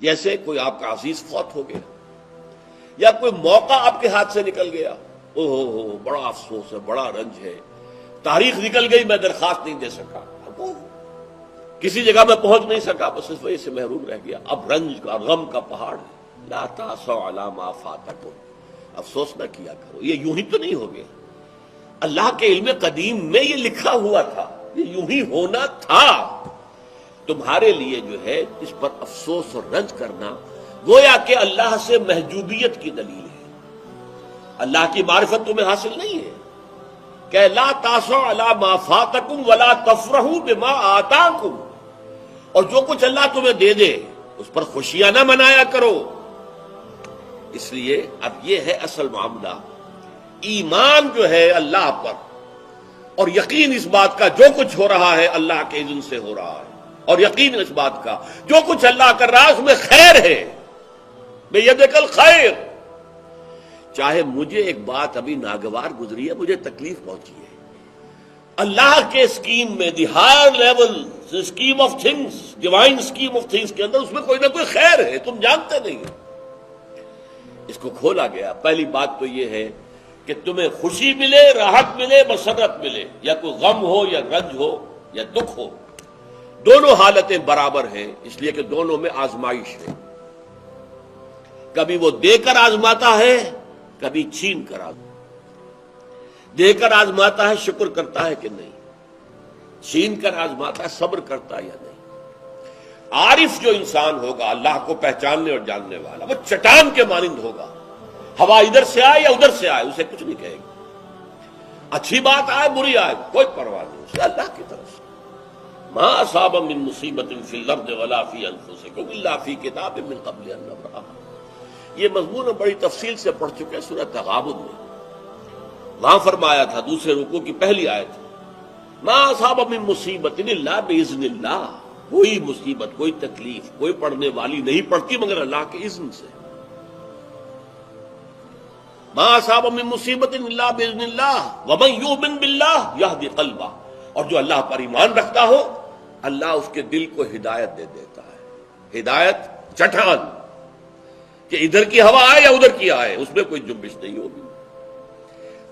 جیسے کوئی آپ کا عزیز فوت ہو گیا یا کوئی موقع آپ کے ہاتھ سے نکل گیا، اوہ بڑا افسوس ہے، بڑا رنج ہے، تاریخ نکل گئی، میں درخواست نہیں دے سکا، کسی جگہ میں پہنچ نہیں سکا، بس اس وجہ سے محروم رہ گیا۔ اب رنج کا غم کا پہاڑ ہے، لا تاسوا علی ما فاتکم، افسوس نہ کیا کرو، یہ یوں ہی تو نہیں ہو گیا، اللہ کے علم قدیم میں یہ لکھا ہوا تھا، یہ یوں ہی ہونا تھا۔ تمہارے لیے جو ہے اس پر افسوس اور رنج کرنا گویا کہ اللہ سے محجوبیت کی دلیل ہے، اللہ کی معرفت تمہیں حاصل نہیں ہے کہ لا تاسوا علی ما فاتکم ولا تفرحوا بما آتاکم، اور جو کچھ اللہ تمہیں دے دے اس پر خوشیاں نہ منایا کرو۔ اس لیے اب یہ ہے اصل معاملہ، ایمان جو ہے اللہ پر اور یقین اس بات کا جو کچھ ہو رہا ہے اللہ کے اذن سے ہو رہا ہے، اور یقین اس بات کا جو کچھ اللہ کر رہا ہے اس میں خیر ہے، بیدک الخیر۔ چاہے مجھے ایک بات ابھی ناگوار گزری ہے، مجھے تکلیف پہنچی ہے، اللہ کے اسکیم میں، the higher level scheme of things, divine scheme of things کے اندر اس میں کوئی نہ کوئی خیر ہے، تم جانتے نہیں ہو۔ اس کو کھولا گیا۔ پہلی بات تو یہ ہے کہ تمہیں خوشی ملے، راحت ملے، مسرت ملے، یا کوئی غم ہو یا رنج ہو یا دکھ ہو، دونوں حالتیں برابر ہیں، اس لیے کہ دونوں میں آزمائش ہے، کبھی وہ دے کر آزماتا ہے، کبھی چھین کر آزماتا ہے۔ دے کر آزماتا ہے، شکر کرتا ہے کہ نہیں، چھین کر آزماتا ہے، صبر کرتا ہے یا نہیں۔ عارف جو انسان ہوگا، اللہ کو پہچاننے اور جاننے والا، وہ چٹان کے مانند ہوگا، ہوا ادھر سے آئے یا ادھر سے آئے اسے کچھ نہیں کہے گی، اچھی بات آئے بری آئے کوئی پرواہ نہیں، اسے اللہ کی طرف سے۔ ما اصاب من مصیبت فی الارض ولا فی انفسکم الا فی کتاب من قبل ان نبرأها۔ یہ مضمون بڑی تفصیل سے پڑھ چکے سورۃ تغابن میں، وہاں فرمایا تھا دوسرے رکوع کی پہلی آیت، ما اصاب من مصیبت الا باذن اللہ، کوئی مصیبت، کوئی تکلیف، کوئی پڑھنے والی نہیں پڑتی مگر اللہ کے اذن سے۔ ما اصاب من مصیبت الا باذن اللہ ومن یؤمن باللہ یہدی قلبہ، اور جو اللہ پر ایمان رکھتا ہو اللہ اس کے دل کو ہدایت دے دیتا ہے، ہدایت چٹان، کہ ادھر کی ہوا آئے یا ادھر کی آئے اس میں کوئی جنبش نہیں ہوگی۔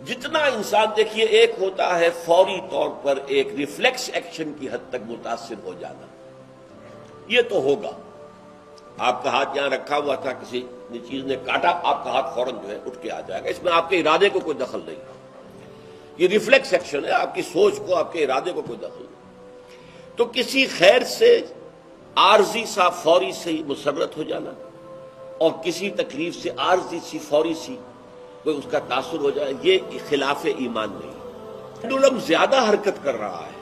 جتنا انسان دیکھیے، ایک ہوتا ہے فوری طور پر ایک ریفلیکس ایکشن کی حد تک متاثر ہو جانا، یہ تو ہوگا، آپ کا ہاتھ یہاں رکھا ہوا تھا، کسی چیز نے کاٹا، آپ کا ہاتھ فوراً جو ہے اٹھ کے آ جائے گا، اس میں آپ کے ارادے کو کوئی دخل نہیں، یہ ریفلیکس ایکشن ہے، آپ کی سوچ کو، آپ کے ارادے کو کوئی دخل نہیں۔ تو کسی خیر سے عارضی سا فوری سے ہی مسرت ہو جانا، اور کسی تکلیف سے عارضی سی فوری سی کوئی اس کا تاثر ہو جائے، یہ خلاف ایمان نہیں۔ پینڈولم زیادہ حرکت کر رہا ہے،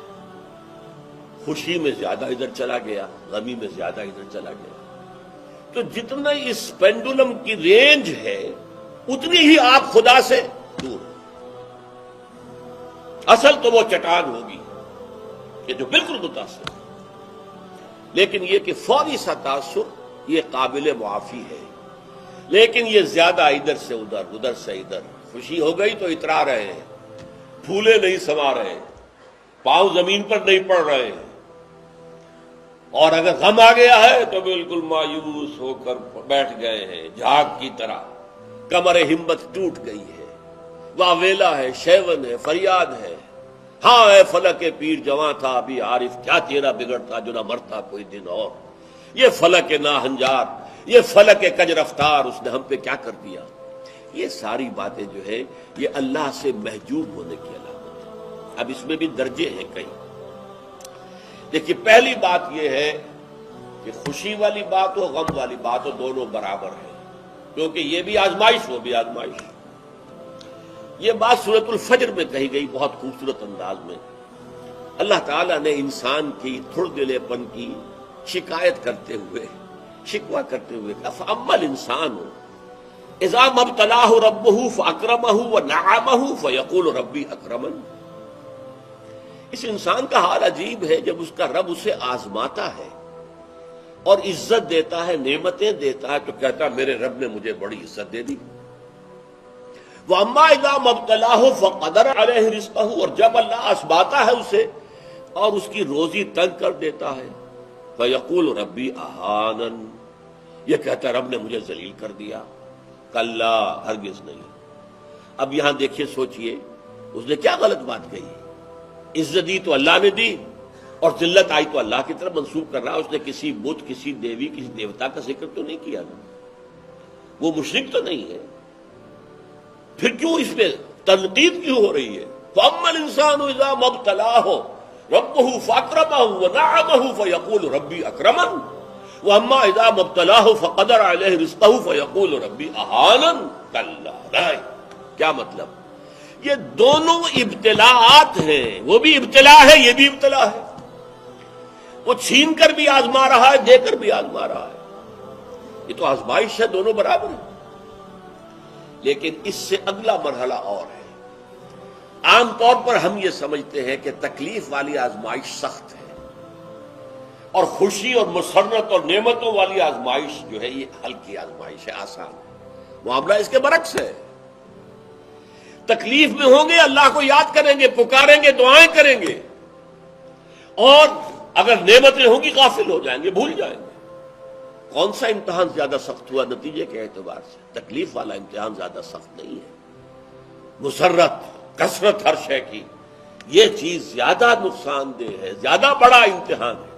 خوشی میں زیادہ ادھر چلا گیا، غمی میں زیادہ ادھر چلا گیا، تو جتنا اس پینڈولم کی رینج ہے اتنی ہی آپ خدا سے دور ہیں۔ اصل تو وہ چٹان ہوگی کہ جو بالکل متاثر ہے، لیکن یہ کہ فوری سا تاثر یہ قابل معافی ہے، لیکن یہ زیادہ ادھر سے ادھر، ادھر سے ادھر، خوشی ہو گئی تو اترا رہے ہیں، پھولے نہیں سما رہے، پاؤں زمین پر نہیں پڑ رہے ہیں، اور اگر غم آ گیا ہے تو بالکل مایوس ہو کر بیٹھ گئے ہیں جھاگ کی طرح، کمر ہمت ٹوٹ گئی ہے، واویلا ہے، شیون ہے، فریاد ہے، ہاں اے فلک پیر جواں تھا ابھی عارف، کیا تیرا بگڑتا جو نہ مرتا کوئی دن اور، یہ فلک ناہنجار، یہ فلک کج رفتار، اس نے ہم پہ کیا کر دیا۔ یہ ساری باتیں جو ہے یہ اللہ سے محجوب ہونے کی علامت ہے۔ اب اس میں بھی درجے ہیں کئی۔ دیکھیے، پہلی بات یہ ہے کہ خوشی والی بات ہو، غم والی بات ہو، دونوں برابر ہیں، کیونکہ یہ بھی آزمائش، وہ بھی آزمائش۔ یہ بات سورۃ الفجر میں کہی گئی بہت خوبصورت انداز میں۔ اللہ تعالیٰ نے انسان کی تھڑ دلے پن کی شکایت کرتے ہوئے، شکوہ کرتے ہوئے کہا فَأَمَّا الْإِنسَانُ إِذَا مَا ابْتَلَاهُ رَبُّهُ فَأَكْرَمَهُ وَنَعَمَهُ فَيَقُولُ رَبِّي أَكْرَمَنِ۔ اس انسان کا حال عجیب ہے جب اس کا رب اسے آزماتا ہے اور عزت دیتا ہے، نعمتیں دیتا ہے، تو کہتا ہے میرے رب نے مجھے بڑی عزت دے دی۔ وَأَمَّا إِذَا مَا ابْتَلَاهُ فَقَدَرَ عَلَيْهِ رِزْقَهُ، اور جب اللہ آزماتا ہے اسے اور اس کی روزی تنگ کر دیتا ہے، فَيَقُولُ رَبِّي أَهَانَنِ، یہ کہتا ہے رب نے مجھے ذلیل کر دیا، کلا ہرگز نہیں۔ اب یہاں دیکھیے، سوچئے اس نے کیا غلط بات کہی؟ عزت دی تو اللہ نے دی اور ذلت آئی تو اللہ کی طرف منسوب کر رہا۔ اس نے کسی بت، کسی دیوی، کسی دیوتا کا ذکر تو نہیں کیا نا، وہ مشرک تو نہیں ہے، پھر کیوں اس پہ تنقید کیوں ہو رہی ہے؟ فَأَمَّا الْإِنسَانُ إِذَا مَا ابْتَلَاهُ رَبُّهُ فَأَكْرَمَهُ وَنَعَّمَهُ فَيَقُولُ رَبِّي أَكْرَمَنِ وَأَمَّا إِذَا مَا ابْتَلَاهُ فَقَدَرَ عَلَيْهِ رِزْقَهُ فَيَقُولُ رَبِّي أَهَانَنِ كَلَّا لَا۔ کیا مطلب؟ یہ دونوں ابتلاءات ہیں، وہ بھی ابتلا ہے، یہ بھی ابتلا ہے۔ وہ چھین کر بھی آزما رہا ہے، دے کر بھی آزما رہا ہے۔ یہ تو آزمائش ہے، دونوں برابر ہیں۔ لیکن اس سے اگلا مرحلہ اور ہے۔ عام طور پر ہم یہ سمجھتے ہیں کہ تکلیف والی آزمائش سخت ہے اور خوشی اور مسرت اور نعمتوں والی آزمائش جو ہے یہ ہلکی آزمائش ہے، آسان ہے۔ معاملہ اس کے برعکس ہے۔ تکلیف میں ہوں گے اللہ کو یاد کریں گے، پکاریں گے، دعائیں کریں گے، اور اگر نعمتیں ہوں گی غافل ہو جائیں گے، بھول جائیں گے۔ کون سا امتحان زیادہ سخت ہوا نتیجے کے اعتبار سے؟ تکلیف والا امتحان زیادہ سخت نہیں ہے۔ مسرت، کثرت ہر شے کی، یہ چیز زیادہ نقصان دہ ہے، زیادہ بڑا امتحان ہے۔